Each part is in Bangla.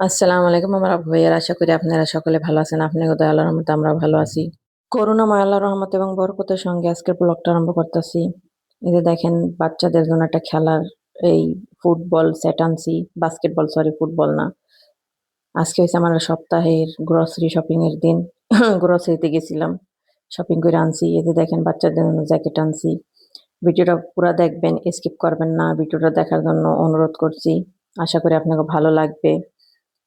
আসসালামু আলাইকুম আমার আপু ভাইয়ার, আশা করি আপনারা সকলে ভালো আছেন। আপনাকে তো আল্লাহর রহমতে আমরা ভালো আছি। করুণাময় আল্লাহর রহমত এবং বরকতের সঙ্গে আজকের ব্লগটা আরম্ভ করতেছি। এই যে দেখেন, বাচ্চাদের জন্য একটা খেলার এই ফুটবল সেট আনছি। বাস্কেটবল, সরি ফুটবল না। আজকে হয়েছে আমার সপ্তাহের গ্রোসারি শপিং এর দিন। গ্রোসারিতে গেছিলাম, শপিং করে আনছি। এই যে দেখেন, বাচ্চাদের জন্য জ্যাকেট আনছি। ভিডিওটা পুরো দেখবেন, স্কিপ করবেন না। ভিডিওটা দেখার জন্য অনুরোধ করছি। আশা করি আপনাকে ভালো লাগবে।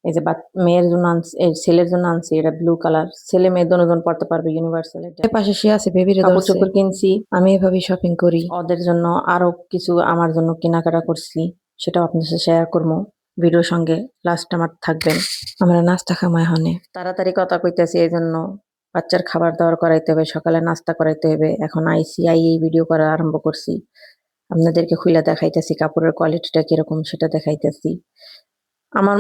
এই যে মেয়ের জন্য আনছি, এই ছেলের জন্য আনছি, এটা ব্লু কালার। ছেলে মেয়ে দুজন পড়তে পারবে, ইউনিভার্সাল। এটা এর পাশে শুয়ে আছে, বেবির কাপড় চোপড় কিনছি। আমি এভাবে শপিং করি। ওদের জন্য আরো কিছু আমার জন্য কেনাকাটা করছি, সেটাও আপনার সাথে শেয়ার করবো। ভিডিওর সঙ্গে লাস্ট আমার থাকবেন। আমরা নাস্তা খামাই হনে তাড়াতাড়ি কথা কইতেছি, এই জন্য বাচ্চার খাবার দাবার করাইতে হবে, সকালে নাস্তা করাইতে হবে। এখন আইসি এই ভিডিও করা আরম্ভ করছি। আপনাদেরকে খুলে দেখাইতেছি কাপড়ের কোয়ালিটিটা কিরকম, সেটা দেখাইতেছি। আমার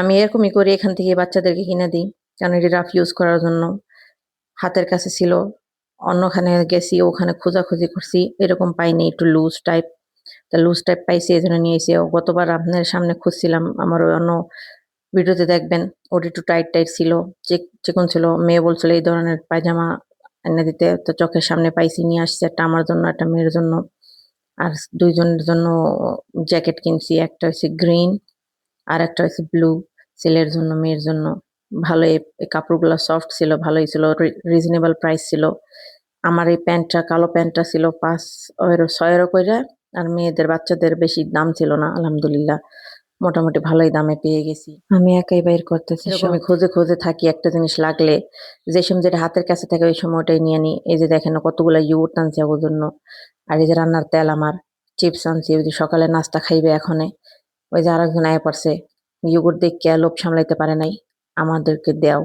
আমি এরকমই করি, এখান থেকে বাচ্চাদেরকে কিনে দিই, কারণ এটি রাফ ইউজ করার জন্য। হাতের কাছে ছিল, অন্যখানে গেছি, ওখানে খোঁজাখুঁজি করছি, এরকম পাইনি, একটু লুজ টাইপ। তা লুজ টাইপ পাইছি, এই জন্য নিয়ে এসে গতবার আপনার সামনে খুঁজছিলাম, আমার ওই অন্য ভিডিওতে দেখবেন, ওটা একটু টাইট টাইট ছিল, চিকন ছিল। মেয়ে বলছিল এই ধরনের পায়জামা এনে দিতে, তো চোখের সামনে পাইছি, নিয়ে আসছে। একটা আমার জন্য, একটা মেয়ের জন্য, আর দুইজনের জন্য জ্যাকেট কিনছি। একটা হচ্ছে গ্রিন আর একটা হচ্ছে ব্লু, ছেলের জন্য মেয়ের জন্য। ভালো, এই কাপড়গুলো সফট ছিল, ভালোই ছিল, রিজনেবল প্রাইস ছিল। আমার এই প্যান্টটা, কালো প্যান্টটা ছিল 5 6 ইউরো করে। আর মেয়েদের বাচ্চাদের বেশি দাম ছিল না, আলহামদুলিল্লাহ মোটামুটি ভালোই দামে পেয়ে গেছি। আমি একাই বাইর করতেছি, এরকমই খোঁজে খোঁজে থাকি একটা জিনিস লাগলে। যে সময় যেটা হাতের কাছে থাকে ওই সময় ওটাই নিয়ে নিই। এই যে দেখেন, কতগুলো ইউট আনছি ওর জন্য। আর এই যে রান্নার তেল, আমার চিপস আনছি, ওই যে সকালে নাস্তা খাইবে এখনে। ওই যে আরেকজন আয়া পড়ছে, ইয়োগurt দেখে লোভ সামলাইতে পারে নাই, আমাদেরকে দেও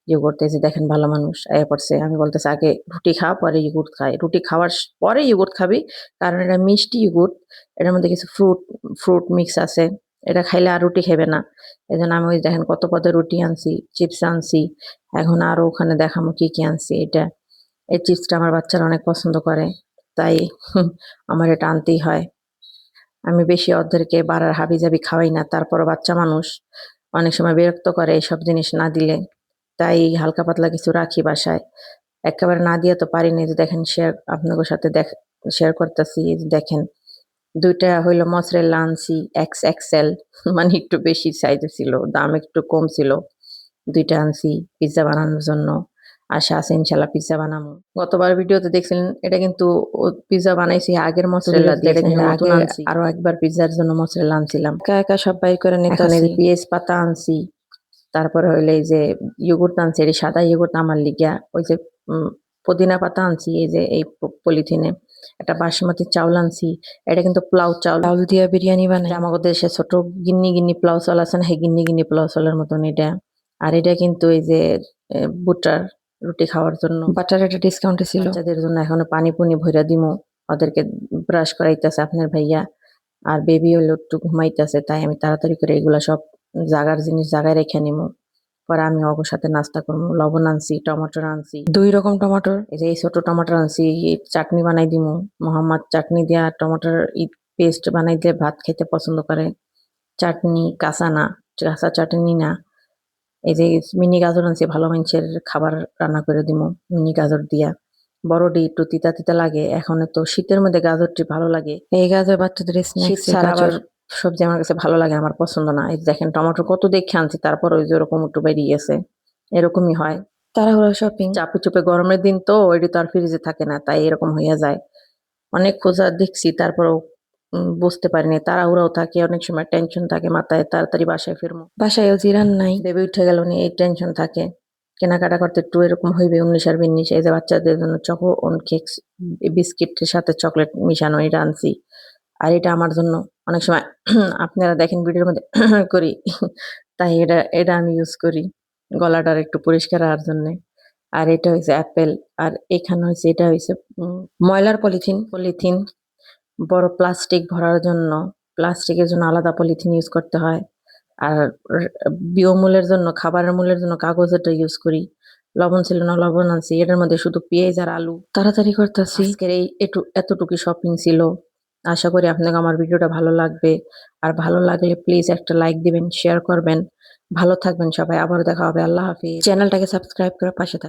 ইয়োগurt। এই যে দেখেন, ভালো মানুষ আয়া পড়ছে। আমি বলতেছি আগে রুটি খা, পরে ইয়োগurt খাই। রুটি খাওয়ার পরে ইয়োগurt খাবি, কারণ এটা মিষ্টি ইয়োগurt। এটার মধ্যে কিছু ফ্রুট ফ্রুট মিক্স আছে, এটা খাইলে আর রুটি খাইবে না। এই জন্য আমি ওই দেখেন কত পদের রুটি আনছি, চিপস আনছি। এখন আরো ওখানে দেখামো কি কি আনছি। এটা, এই চিপসটা আমার বাচ্চারা অনেক পছন্দ করে, তাই আমার এটা আনতেই হয়। আমি বেশি ওদেরকে বাড়ার হাবিজাবি খাওয়াই না, তারপরও বাচ্চা মানুষ অনেক সময় বিরক্ত করে এইসব জিনিস না দিলে, তাই হালকা পাতলা কিছু রাখি বাসায়। একেবারে না দিয়ে তো পারি না। এই যে দেখেন, শেয়ার আপনাদের সাথে শেয়ার করতেছি। এই যে দেখেন, দুইটা হইলো মসরেলা আনছি, XXL, মানে একটু বেশি সাইজে ছিল, দাম একটু কম ছিল। দুইটা আনছি পিৎজা বানানোর জন্য। আশা আছে ইনশাল্লাহ পিৎজা বানাবো। গতবার ভিডিওতে দেখছিলেন, এটা কিন্তু পিৎজা বানাইছি আগের মসরেলা দিয়ে, এটা কিন্তু নতুন আনছি। আরো একবার পিৎজার জন্য মসরেলা আনছিলাম। একা একা সব বাই করে নিতে। এখন এই যে পেঁয়াজ পাতা আনছি, তারপরে হইলে এই যে ইয়োগurt আনছি, এই সাদা ইয়োগurt আমার লিগা। ওই যে পুদিনা পাতা আনছি, এই যে এই পলিথিনে। একটা বাসমতি চাউল আনছি, এটা কিন্তু পোলাও চাউল, চাউল দিয়ে বিরিয়ানি বানাই। আমাদের দেশে ছোট গিন্নি গিন্নি পোলাও চাউল আছে না, সেই গিন্নি গিন্নি পোলাও চাউলের মতন এটা। আর এটা কিন্তু এই যে বুটার, রুটি খাওয়ার জন্য। বাটার একটা ডিসকাউন্টে ছিল। বাচ্চাদের জন্য এখনো পানি পুনি ভইরা দিমু, ওদেরকে ব্রাশ করাইতেছে আপনার ভাইয়া। আর বেবি হলো একটু ঘুমাইতেছে, তাই আমি তাড়াতাড়ি করে এগুলা সব জাগার জিনিস জাগায় রেখে নিমু। পরে আমি ওর সাথে নাস্তা করবো। লবণ আনছি, টমেটো আনছি, 2 রকম টমেটোর। এই যে এই ছোট টমেটো আনছি, চাটনি বানাই দিমু। মোহাম্মদ চাটনি দিয়া টমেটোর পেস্ট বানাই দিয়ে ভাত খেতে পছন্দ করে। চাটনি কাঁচা না, কাঁচা চাটনি না। এই যে মিনি গাজর আনছি, ভালো মানুষের খাবার রান্না করে দিমু মিনি গাজর দিয়া। বড়ডি একটু তিতা তিতা লাগে, এখন তো শীতের মধ্যে গাজরটি ভালো লাগে। এই গাজর বাচ্চাদের শীত ছাড়া আবার সবজি আমার কাছে ভালো লাগে, আমার পছন্দ না। এই দেখেন টমেটো কত দেখে আনছি, তারপর ওই যে ওরকম একটু বেরিয়ে গেছে। এরকমই হয়, তাড়াহুড়া শপিং, চাপে চুপে। গরমের দিন তো ওইটি তো আর ফ্রিজে থাকে না, তাই এরকম হইয়া যায়। অনেক খোঁজা দেখছি, তারপরও বুঝতে পারিনি। তাড়াহুড়াও থাকে, অনেক সময় টেনশন থাকে মাথায়, তাড়াতাড়ি বাসায় ফিরবো। বাসায়ও জিরান নাই, বেবি উঠে গেল নি, এই টেনশন থাকে। কেনাকাটা করতে একটু এরকম হইবে 19 আর 20। এই যে বাচ্চাদের জন্য কেকস, বিস্কিটের সাথে চকলেট মিশানো, এটা আনছি। আর এটা আমার জন্য, অনেক সময় আপনারা দেখেন ভিডিওর মধ্যে করি, তাই এটা এটা আমি ইউজ করি গলাটার একটু পরিষ্কার হওয়ার জন্য। আর এটা হয়েছে অ্যাপেল। আর এখানে হয়েছে, এটা হয়েছে ময়লার পলিথিন। পলিথিন বড় প্লাস্টিক ভরার জন্য, প্লাস্টিকের জন্য আলাদা পলিথিন ইউজ করতে হয়। আর বিয়মূলের জন্য, খাবারের মূলের জন্য কাগজেরটা ইউজ করি। লবণ ছিল না, লবণ আনছি। এটার মধ্যে শুধু পেঁয়াজ আর আলু। তাড়াতাড়ি করতেছি, আজকের এই এতটুকু শপিং ছিল। আশা করি আপনাকে আমার ভিডিওটা ভালো লাগবে। আর ভালো লাগলে প্লিজ একটা লাইক দিবেন, শেয়ার করবেন। ভালো থাকবেন সবাই। আবারও দেখা হবে। আল্লাহ হাফিজ। চ্যানেলটাকে সাবস্ক্রাইব করে পাশে থাকবেন।